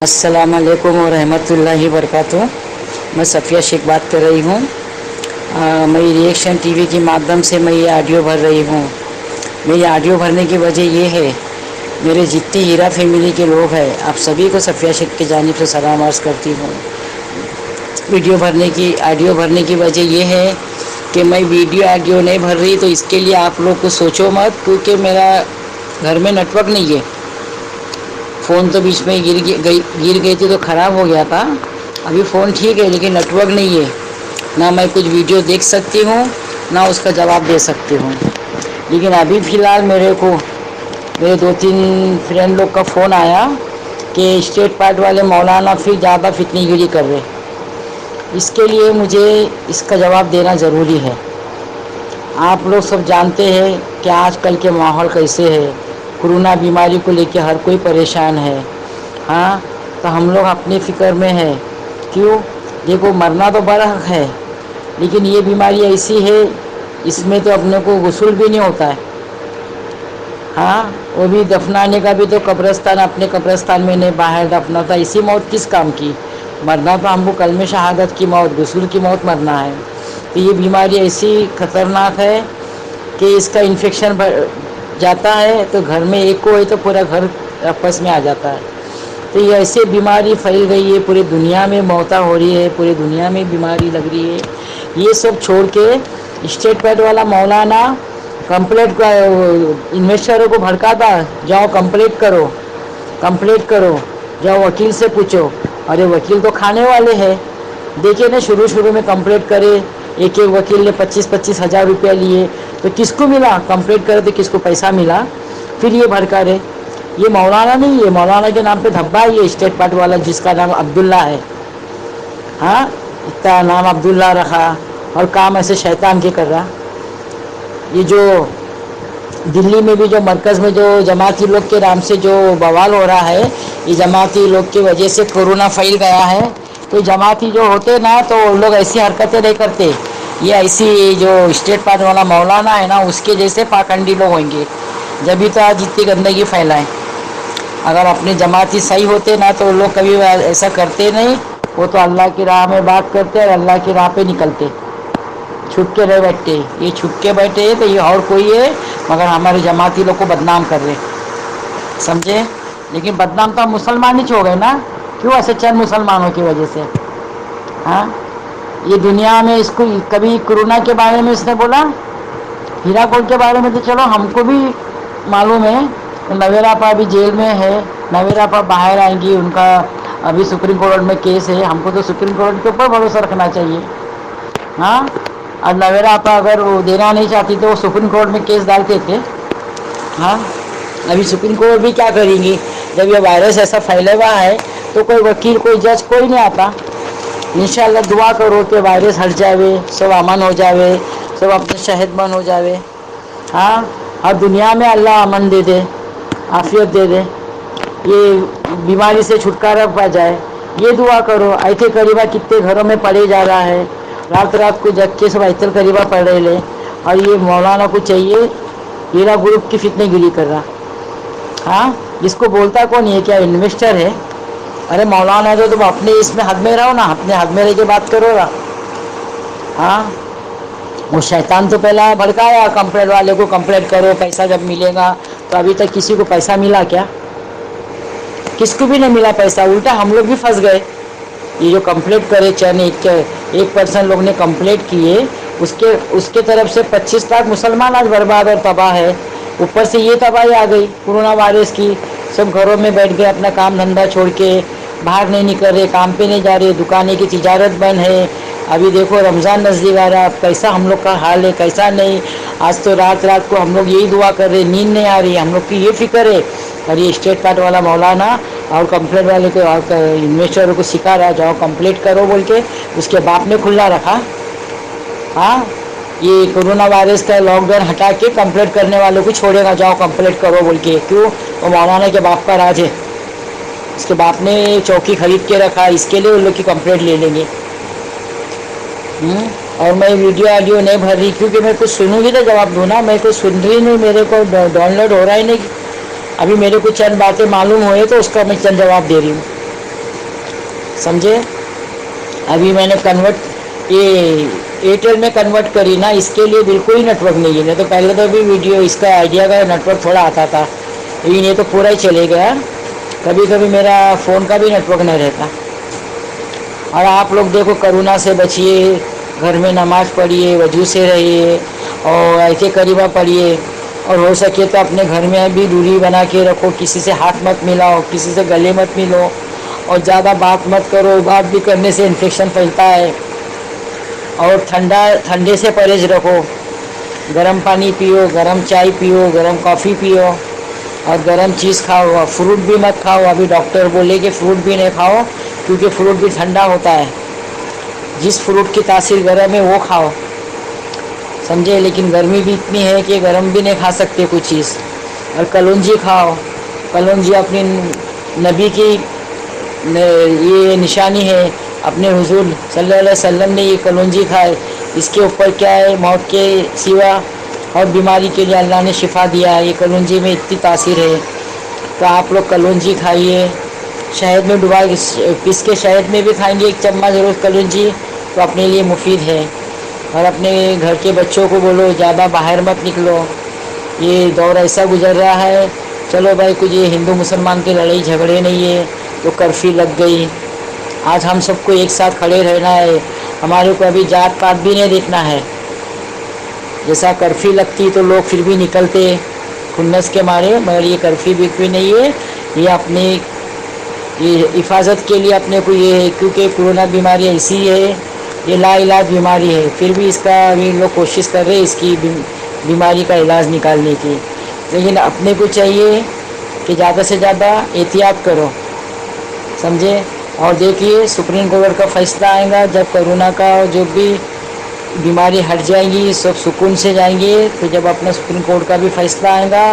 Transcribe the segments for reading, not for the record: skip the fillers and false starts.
अस्सलाम वालेकुम व रहमतुल्लाहि व बरकातुहू। मैं सफ़िया शेख बात कर रही हूँ। मैं रिएक्शन टीवी के माध्यम से मैं ये ऑडियो भर रही हूँ। मेरी ऑडियो भरने की वजह ये है, मेरे जितने हीरा फैमिली के लोग हैं, आप सभी को सफ़िया शेख की जानिब से सलाम अर्ज़ करती हूँ। ऑडियो भरने की वजह ये है कि मैं वीडियो ऑडियो नहीं भर रही, तो इसके लिए आप लोग को सोचो मत, क्योंकि मेरा घर में नेटवर्क नहीं है। फ़ोन तो बीच में गिर गई थी तो ख़राब हो गया था। अभी फ़ोन ठीक है, लेकिन नेटवर्क नहीं है। ना मैं कुछ वीडियो देख सकती हूँ, ना उसका जवाब दे सकती हूँ। लेकिन अभी फ़िलहाल मेरे 2-3 फ्रेंड लोग का फ़ोन आया कि स्टेट पार्ट वाले मौलाना फिर ज़्यादा फितनीगिरी कर रहे। इसके लिए मुझे इसका जवाब देना ज़रूरी है। आप लोग सब जानते हैं कि आजकल के माहौल कैसे है। कोरोना बीमारी को लेकर हर कोई परेशान है। हाँ, तो हम लोग अपनी फ़िक्र में है। क्यों? देखो, मरना तो बड़ा है, लेकिन ये बीमारी ऐसी है, इसमें तो अपने को गुस्ल भी नहीं होता है। हाँ, वो भी दफनाने का भी तो कब्रिस्तान, अपने कब्रिस्तान में नहीं, बाहर दफना था। इसी मौत किस काम की? मरना तो हमको कलमे शहादत की मौत, गुस्ल की मौत मरना है। तो ये बीमारी ऐसी ख़तरनाक है कि इसका इन्फेक्शन जाता है तो घर में एक को है तो पूरा घर आपस में आ जाता है। तो ये ऐसे बीमारी फैल गई है, पूरी दुनिया में मौतें हो रही है, पूरी दुनिया में बीमारी लग रही है। ये सब छोड़ के स्टेट पैड वाला मौलाना कंप्लेंट का इन्वेस्टरों को भड़काता, जाओ कंप्लेंट करो, जाओ वकील से पूछो। अरे वकील तो खाने वाले हैं। देखिए ना, शुरू में कंप्लेंट करे, एक वकील ने 25-25 हज़ार रुपया लिए, तो किसको मिला? कंप्लेंट करे तो किसको पैसा मिला? फिर ये भड़का रहे। ये मौलाना नहीं, ये मौलाना के नाम पे धब्बा है। ये स्टेट पार्ट वाला जिसका नाम अब्दुल्ला है, हाँ, इतना नाम अब्दुल्ला रखा और काम ऐसे शैतान के कर रहा। ये जो दिल्ली में भी जो मरकज़ में जो जमाती लोग के नाम से जो बवाल हो रहा है, ये जमाती लोग की वजह से कोरोना फैल गया है। तो जमाती जो होते ना, तो वो लोग ऐसी हरकतें नहीं करते। ये ऐसी जो स्टेट पार्ट वाला मौलाना है ना, उसके जैसे पाखंडी लोग होंगे, जब भी तो आज इतनी गंदगी फैलाएं। अगर अपने जमाती सही होते ना, तो लोग कभी ऐसा करते नहीं। वो तो अल्लाह की राह में बात करते और अल्लाह की राह पे निकलते, छुप के नहीं बैठते। ये छुप के बैठे हैं तो ये और कोई है, मगर हमारे जमाती लोग को बदनाम कर रहे, समझे? लेकिन बदनाम तो हम मुसलमान ही हो गए ना। क्यों? ऐसे चंद मुसलमानों की वजह से। हाँ, ये दुनिया में इसको कभी कोरोना के बारे में इसने बोला, हीरा कोल के बारे में तो चलो हमको भी मालूम है। नवेरा आपा अभी जेल में है, नवेरा आपा बाहर आएंगी, उनका अभी सुप्रीम कोर्ट में केस है। हमको तो सुप्रीम कोर्ट के ऊपर भरोसा रखना चाहिए। हाँ, और नवेरा आपा अगर वो देना नहीं चाहती तो वो सुप्रीम कोर्ट में केस डालते थे। हाँ, अभी सुप्रीम कोर्ट भी क्या करेंगी जब ये वायरस ऐसा फैला हुआ है? तो कोई वकील, कोई जज, कोई नहीं आता। इंशाल्लाह दुआ करो कि वायरस हट जावे, सब अमन हो जावे, सब अपने सेहतमंद हो जावे। हाँ, और दुनिया में अल्लाह अमन दे दे, आफियत दे दे, ये बीमारी से छुटकारा पा जाए, ये दुआ करो। ऐसे करीबा कितने घरों में पड़े जा रहा है, रात को जग के सब ऐसे करीबा पड़ रहे ले। और ये मौलाना को चाहिए, हीरा ग्रुप की फितनेगिरी कर रहा। हाँ, जिसको बोलता कौन है? क्या इन्वेस्टर है? अरे मौलाना है तो तुम अपने इसमें हद में रहो ना, अपने हद में रह के बात करो ना। हाँ, वो शैतान तो पहला भड़काया कंप्लेंट वाले को, कंप्लेंट करो, पैसा जब मिलेगा। तो अभी तक किसी को पैसा मिला क्या? किसको भी नहीं मिला पैसा, उल्टा हम लोग भी फंस गए। ये जो कंप्लेंट करे, चैन एक पर्सन लोग ने कंप्लेंट किए, उसके तरफ से 25 लाख मुसलमान आज बर्बाद और तबाह है। ऊपर से ये तबाही आ गई कोरोना वायरस की। सब घरों में बैठ गए, अपना काम धंधा छोड़ के बाहर नहीं निकल रहे, काम पे नहीं जा रहे, दुकानें की तिजारत बंद है। अभी देखो रमज़ान नज़दीक आ रहा, कैसा हम लोग का हाल है, कैसा नहीं। आज तो रात को हम लोग यही दुआ कर रहे, नींद नहीं आ रही, हम लोग की ये फिक्र है। और ये स्टेट पार्ट वाला मौलाना और कंप्लेंट वाले को और इन्वेस्टरों को सिखा रहा, जाओ कंप्लेंट करो बोल के, उसके बाप ने खुला रखा। हाँ, ये कोरोना वायरस का लॉकडाउन हटा के कंप्लेंट करने वालों को छोड़ेगा, जाओ कंप्लेंट करो बोल के। क्यों? वो मौलाना के बाप का राज है, उसके बाप ने चौकी खरीद के रखा, इसके लिए उन लोग की कंप्लेंट ले लेंगे। और मैं वीडियो ऑडियो नहीं भर रही, क्योंकि मैं कुछ सुनूंगी तो जवाब दूँ ना। मैं कुछ सुन रही नहीं, मेरे को डाउनलोड हो रहा ही नहीं। अभी मेरे को चंद बातें मालूम हुए तो उसका मैं चंद जवाब दे रही हूँ। समझे। अभी मैंने कन्वर्ट ये एयरटेल में कन्वर्ट करी ना, इसके लिए बिल्कुल ही नेटवर्क नहीं है। नहीं तो पहले तो भी वीडियो इसका आइडिया का नेटवर्क थोड़ा आता था, लेकिन ये तो पूरा ही चले गया। कभी कभी मेरा फ़ोन का भी नेटवर्क नहीं रहता। और आप लोग देखो, कोरोना से बचिए, घर में नमाज़ पढ़िए, वजू से रहिए और ऐसे करीबा पढ़िए, और हो सके तो अपने घर में भी दूरी बना के रखो, किसी से हाथ मत मिलाओ, किसी से गले मत मिलो, और ज़्यादा बात मत करो। बात भी करने से इन्फेक्शन फैलता है। और ठंडे से परहेज रखो, गर्म पानी पियो, गर्म चाय पियो, गर्म कॉफ़ी पियो, और गर्म चीज़ खाओ। फ्रूट भी मत खाओ, अभी डॉक्टर बोले कि फ्रूट भी नहीं खाओ, क्योंकि फ्रूट भी ठंडा होता है। जिस फ्रूट की तासीर गर्म है वो खाओ, समझे। लेकिन गर्मी भी इतनी है कि गर्म भी नहीं खा सकते कुछ चीज़। और कलौंजी खाओ, कलौंजी अपनी नबी की ये निशानी है, अपने हुजूर सल्लल्लाहु अलैहि वसल्लम ने ये कलौंजी खाए। इसके ऊपर क्या है, मौत के सिवा और बीमारी के लिए अल्लाह ने शिफा दिया है। ये कलौंजी में इतनी तासीर है, तो आप लोग कलौंजी खाइए। शहद में डुबा पिस के शहद में भी खाएंगे 1 चम्मच रोज़ कलौंजी, तो अपने लिए मुफीद है। और अपने घर के बच्चों को बोलो ज़्यादा बाहर मत निकलो, ये दौर ऐसा गुजर रहा है। चलो भाई, कुछ ये हिंदू मुसलमान के लड़ाई झगड़े नहीं है, तो कर्फ्यू लग गई। आज हम सबको एक साथ खड़े रहना है, हमारे को अभी जात पात भी नहीं देखना है। जैसा कर्फ्यू लगती तो लोग फिर भी निकलते खुन्नस के मारे, मगर ये कर्फ्यू भी नहीं है। ये अपनी ये हिफाजत के लिए अपने को ये है, क्योंकि कोरोना बीमारी ऐसी है, ये लाइलाज बीमारी है। फिर भी इसका अभी लोग कोशिश कर रहे हैं इसकी बीमारी का इलाज निकालने की। लेकिन अपने को चाहिए कि ज़्यादा से ज़्यादा एहतियात करो, समझे। और देखिए, सुप्रीम कोर्ट का फैसला आएगा, जब कोरोना का जो भी बीमारी हट जाएंगी, सब सुकून से जाएंगे। तो जब अपना सुप्रीम कोर्ट का भी फैसला आएगा,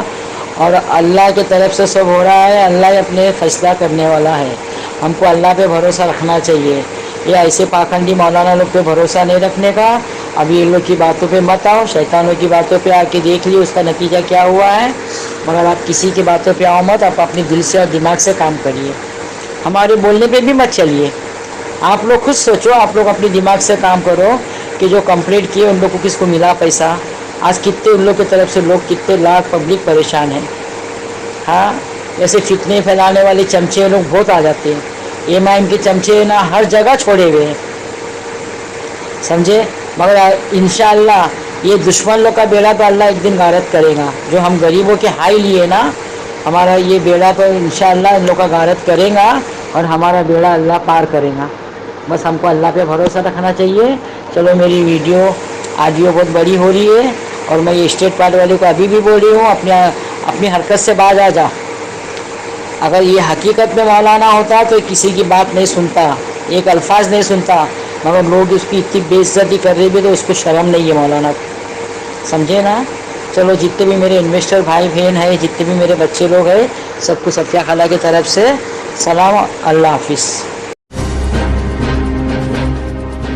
और अल्लाह की तरफ से सब हो रहा है, अल्लाह अपने फैसला करने वाला है। हमको अल्लाह पे भरोसा रखना चाहिए। ये ऐसे पाखंडी मौलाना लोग पे भरोसा नहीं रखने का। अभी इन लोग की बातों पे मत आओ, शैतानों की बातों पे आके देख लियो उसका नतीजा क्या हुआ है। मगर आप किसी की बातों पे आओ मत, आप अपने दिल से और दिमाग से काम करिए, हमारे बोलने पे भी मत चलिए। आप लोग खुद सोचो, आप लोग अपने दिमाग से काम करो कि जो कंप्लेंट किए उन लोग को किसको मिला पैसा। आज कितने उन लोग की तरफ से लोग, कितने लाख पब्लिक परेशान है। हाँ, ऐसे फितने फैलाने वाले चमचे लोग बहुत आ जाते हैं। एमआईएम के चमचे ना हर जगह छोड़े हुए हैं, समझे। मगर इंशाअल्लाह ये दुश्मन लोग का बेड़ा तो अल्लाह एक दिन गारत करेगा। जो हम गरीबों के हाई लिए ना, हमारा ये बेड़ा तो इंशाअल्लाह इन लोग का गारत करेगा, और हमारा बेड़ा अल्लाह पार करेगा। बस हमको अल्लाह पे भरोसा रखना चाहिए। चलो, मेरी ऑडियो बहुत बड़ी हो रही है, और मैं ये स्टेट पार्ट वाले को अभी भी बोल रही हूँ, अपनी हरकत से बाज आ जा। अगर ये हकीकत में मौलाना होता तो किसी की बात नहीं सुनता, एक अल्फाज नहीं सुनता। मगर लोग उसकी इतनी बेइज्जती कर रहे भी, तो उसको शर्म नहीं है मौलाना, समझे ना। चलो, जितने भी मेरे इन्वेस्टर भाई बहन हैं, जितने भी मेरे बच्चे लोग हैं, सबको सत्या खाला की तरफ से सलाम, अल्लाह हाफिज़।